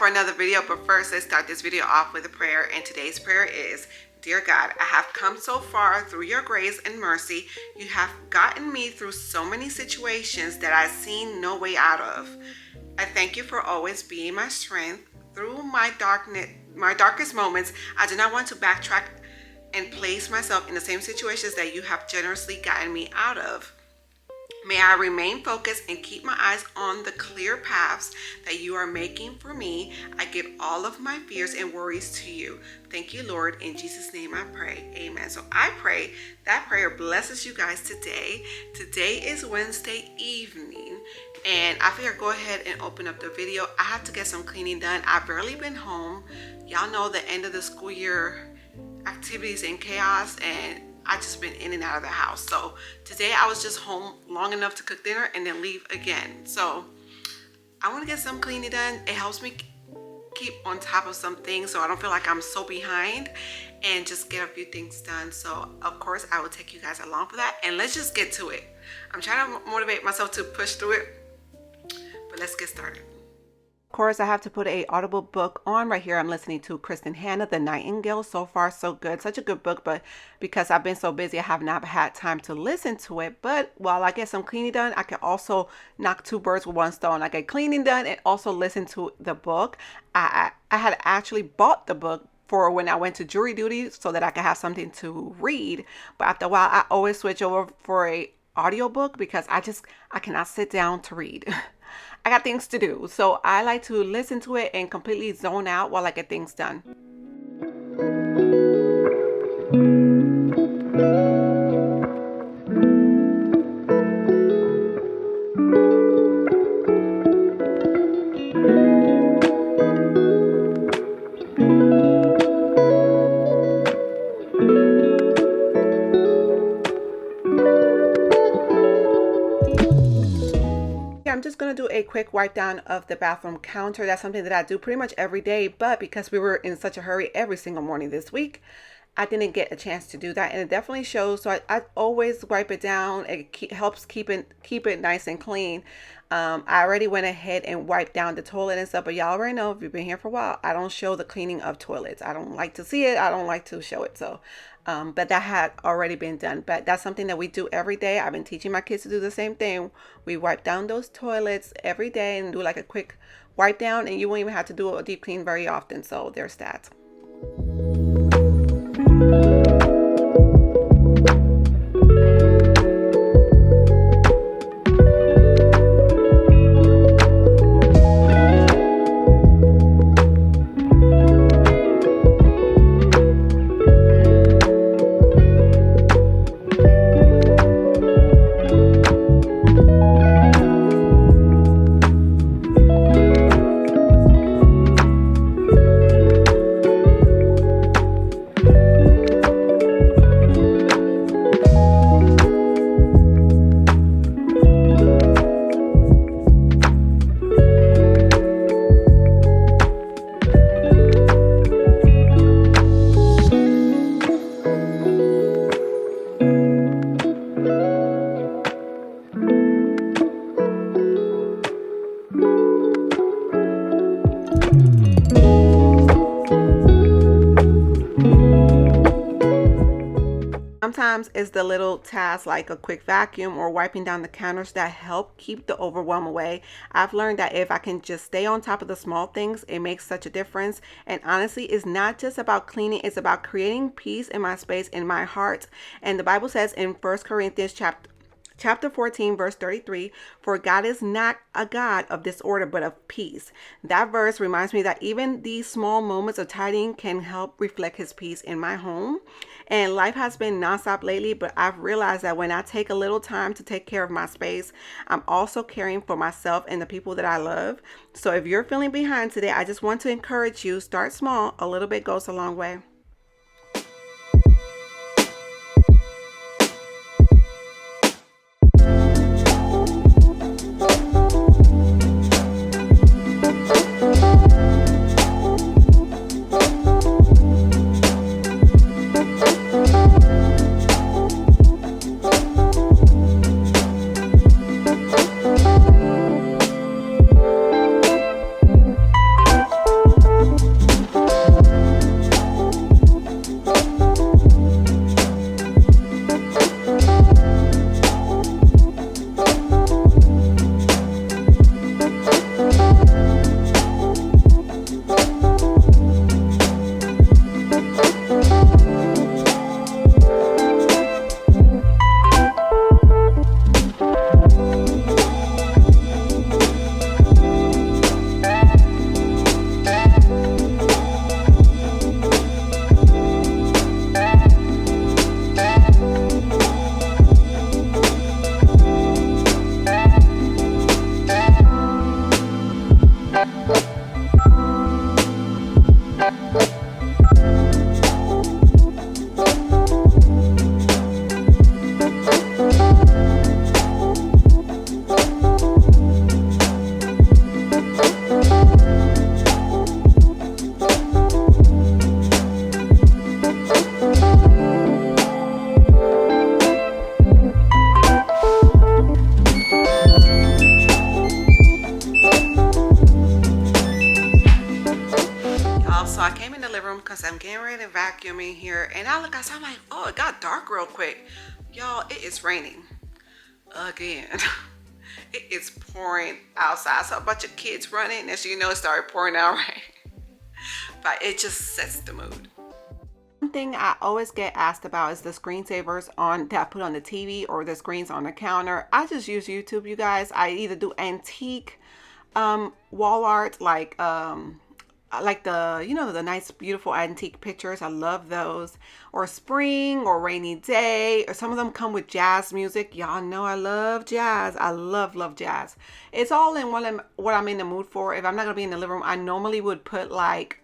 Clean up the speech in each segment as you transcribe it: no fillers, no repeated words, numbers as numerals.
Another video, but first let's start this video off with a prayer. And today's prayer is: Dear God, I have come so far through your grace and mercy. You have gotten me through so many situations that I've seen no way out of. I thank you for always being my strength through my darkest moments. I do not want to backtrack and place myself in the same situations that you have generously gotten me out of. May I remain focused and keep my eyes on the clear paths that you are making for me. I give all of my fears and worries to you. Thank you, Lord. In Jesus' name I pray. Amen. So I pray that prayer blesses you guys today. Today is Wednesday evening, and I figured go ahead and open up the video. I have to get some cleaning done. I've barely been home. Y'all know the end of the school year activities and chaos, and I just been in and out of the house. So today I was just home long enough to cook dinner and then leave again. So I want to get some cleaning done. It helps me keep on top of some things so I don't feel like I'm so behind, and just get a few things done. So of course I will take you guys along for that, and let's just get to it. I'm trying to motivate myself to push through it, but let's get started. Of course, I have to put a audible book on right here. I'm listening to Kristen Hanna, The Nightingale. So far, so good. Such a good book, but because I've been so busy, I have not had time to listen to it. But while I get some cleaning done, I can also knock two birds with one stone. I get cleaning done and also listen to the book. I had actually bought the book for when I went to jury duty so that I could have something to read. But after a while, I always switch over for a audiobook because I cannot sit down to read. I got things to do, so I like to listen to it and completely zone out while I get things done. I'm just going to do a quick wipe down of the bathroom counter. That's something that I do pretty much every day, but because we were in such a hurry every single morning this week, I didn't get a chance to do that, and it definitely shows. So I always wipe it down. It helps keep it nice and clean. I already went ahead and wiped down the toilet and stuff, but y'all already know, if you've been here for a while, I don't show the cleaning of toilets. I don't like to see it. I don't like to show it. So but that had already been done. But that's something that we do every day. I've been teaching my kids to do the same thing. We wipe down those toilets every day and do like a quick wipe down, and you won't even have to do a deep clean very often. So there's that. Sometimes it's the little tasks like a quick vacuum or wiping down the counters that help keep the overwhelm away. I've learned that if I can just stay on top of the small things, it makes such a difference. And honestly, it's not just about cleaning, it's about creating peace in my space, in my heart. And the Bible says in 1 Corinthians chapter Chapter 14, verse 33, for God is not a God of disorder, but of peace. That verse reminds me that even these small moments of tidying can help reflect his peace in my home. And life has been nonstop lately, but I've realized that when I take a little time to take care of my space, I'm also caring for myself and the people that I love. So if you're feeling behind today, I just want to encourage you, start small. A little bit goes a long way. So I came in the living room because I'm getting ready to vacuum in here, and I look outside, I'm like, oh, it got dark real quick. Y'all, it is raining again. It is pouring outside. So a bunch of kids running, and so you know it started pouring out rain. But it just sets the mood. One thing I always get asked about is the screensavers on that I put on the TV or the screens on the counter. I just use YouTube, you guys. I either do antique wall art, like the, you know, the nice beautiful antique pictures. I love those. Or spring or rainy day, or some of them come with jazz music. Y'all know I love jazz. I love jazz. It's all in what I'm in the mood for. If I'm not gonna be in the living room, I normally would put like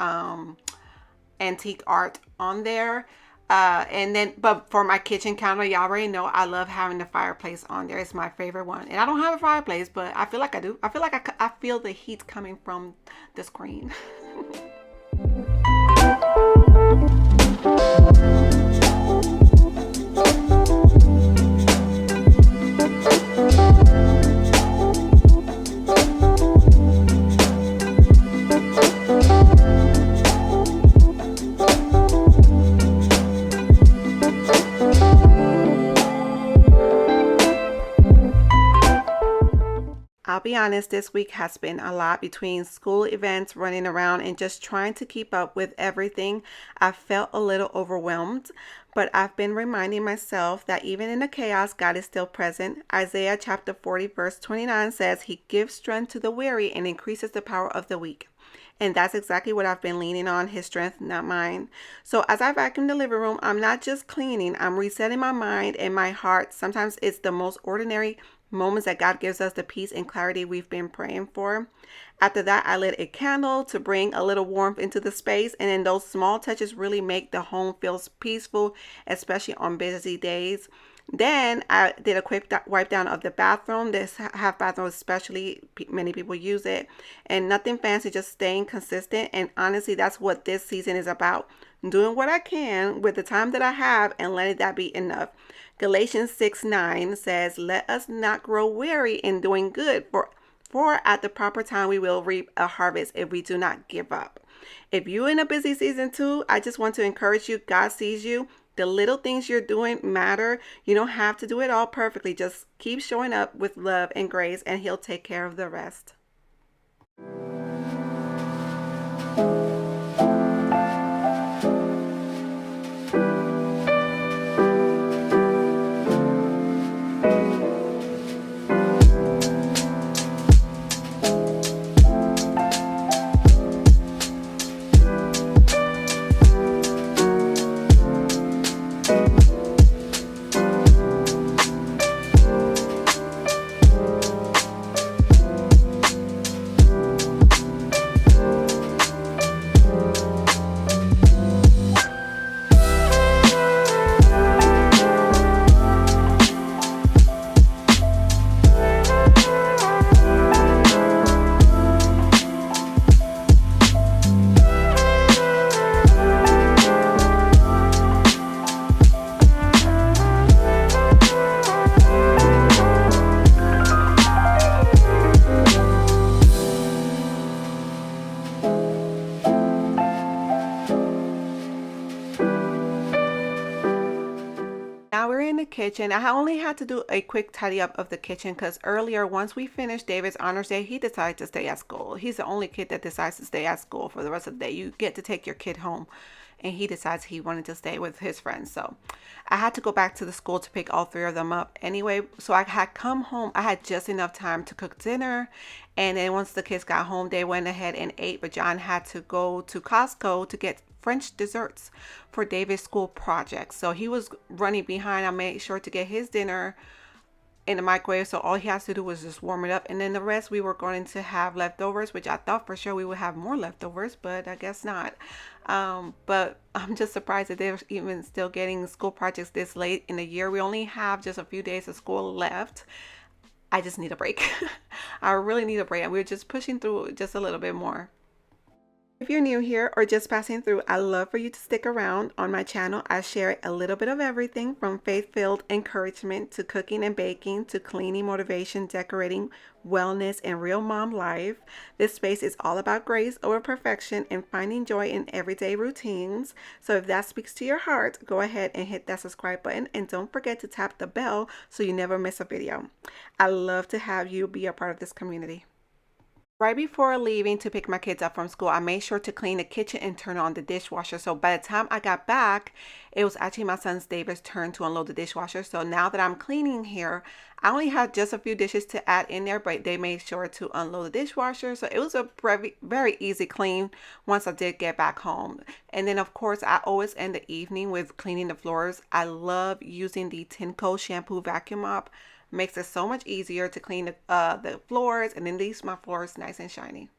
antique art on there. And then, but for my kitchen counter, y'all already know I love having the fireplace on there. It's my favorite one. And I don't have a fireplace, but I feel like I do. I feel like I feel the heat coming from the screen. I'll be honest, this week has been a lot between school events, running around, and just trying to keep up with everything. I felt a little overwhelmed, but I've been reminding myself that even in the chaos, God is still present. Isaiah chapter 40, verse 29 says, He gives strength to the weary and increases the power of the weak. And that's exactly what I've been leaning on, His strength, not mine. So as I vacuum the living room, I'm not just cleaning, I'm resetting my mind and my heart. Sometimes it's the most ordinary moments that God gives us the peace and clarity we've been praying for. After that, I lit a candle to bring a little warmth into the space. And then those small touches really make the home feel peaceful, especially on busy days. Then I did a quick wipe down of the bathroom. This half bathroom especially, many people use it. And nothing fancy, just staying consistent. And honestly, that's what this season is about. Doing what I can with the time that I have and letting that be enough. Galatians 6:9 says, let us not grow weary in doing good, for at the proper time we will reap a harvest if we do not give up. If you're in a busy season too, I just want to encourage you. God sees you. The little things you're doing matter. You don't have to do it all perfectly. Just keep showing up with love and grace, and He'll take care of the rest. kitchen. I only had to do a quick tidy up of the kitchen because earlier, once we finished David's honors day, he decided to stay at school. He's the only kid that decides to stay at school for the rest of the day. You get to take your kid home, and he decides he wanted to stay with his friends. So I had to go back to the school to pick all three of them up anyway. So I had come home. I had just enough time to cook dinner. And then once the kids got home, they went ahead and ate. But John had to go to Costco to get French desserts for David's school project. So he was running behind. I made sure to get his dinner in the microwave, so all he has to do was just warm it up, and then the rest we were going to have leftovers, which I thought for sure we would have more leftovers, but I guess not. But I'm just surprised that they're even still getting school projects this late in the year. We only have just a few days of school left. I just need a break. I really need a break, and we're just pushing through just a little bit more. If you're new here or just passing through, I'd love for you to stick around. On my channel, I share a little bit of everything from faith-filled encouragement to cooking and baking to cleaning, motivation, decorating, wellness, and real mom life. This space is all about grace over perfection and finding joy in everyday routines. So if that speaks to your heart, go ahead and hit that subscribe button, and don't forget to tap the bell so you never miss a video. I love to have you be a part of this community. Right before leaving to pick my kids up from school, I made sure to clean the kitchen and turn on the dishwasher. So by the time I got back, it was actually my son's David's turn to unload the dishwasher. So now that I'm cleaning here, I only had just a few dishes to add in there, but they made sure to unload the dishwasher. So it was a very easy clean once I did get back home. And then of course, I always end the evening with cleaning the floors. I love using the Tenco shampoo vacuum mop. Makes it so much easier to clean the floors, and then leaves my floors nice and shiny.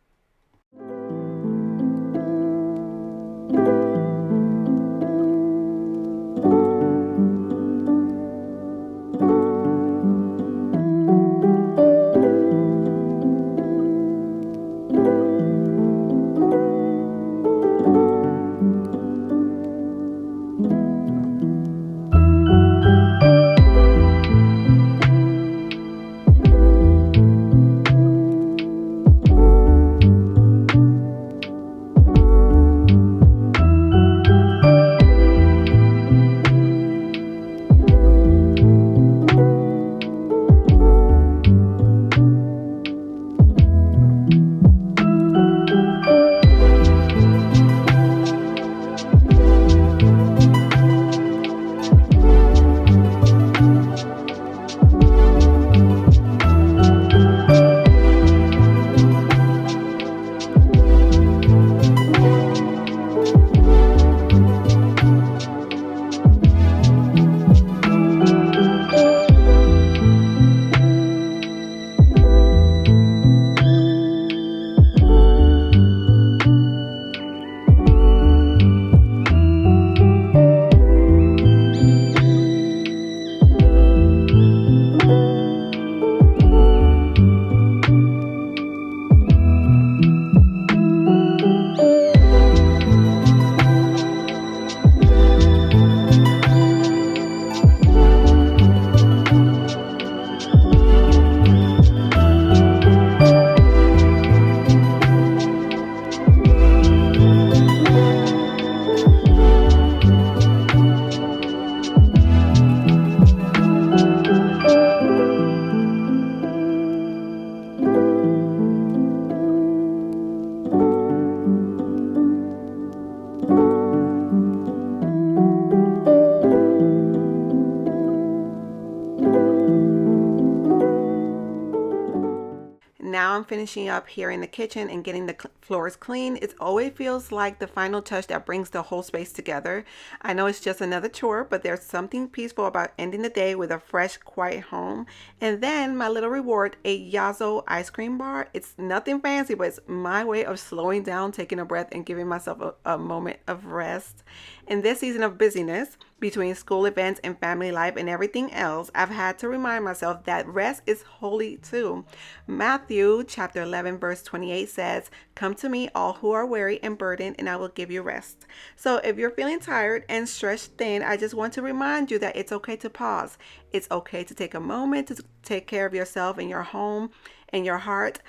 Now I'm finishing up here in the kitchen and getting the floors clean. It always feels like the final touch that brings the whole space together. I know it's just another chore, but there's something peaceful about ending the day with a fresh, quiet home. And then my little reward, a Yasso ice cream bar. It's nothing fancy, but it's my way of slowing down, taking a breath, and giving myself a moment of rest. In this season of busyness, between school events and family life and everything else, I've had to remind myself that rest is holy too. Matthew chapter 11 verse 28 says, "Come to me all who are weary and burdened, and I will give you rest." So if you're feeling tired and stretched thin, I just want to remind you that it's okay to pause. It's okay to take a moment to take care of yourself and your home and your heart.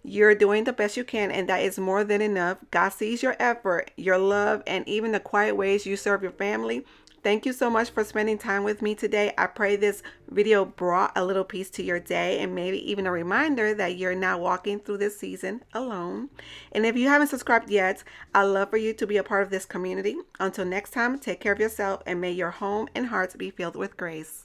You're doing the best you can, and that is more than enough. God sees your effort, your love, and even the quiet ways you serve your family. Thank you so much for spending time with me today. I pray this video brought a little peace to your day and maybe even a reminder that you're not walking through this season alone. And if you haven't subscribed yet, I'd love for you to be a part of this community. Until next time, take care of yourself and may your home and hearts be filled with grace.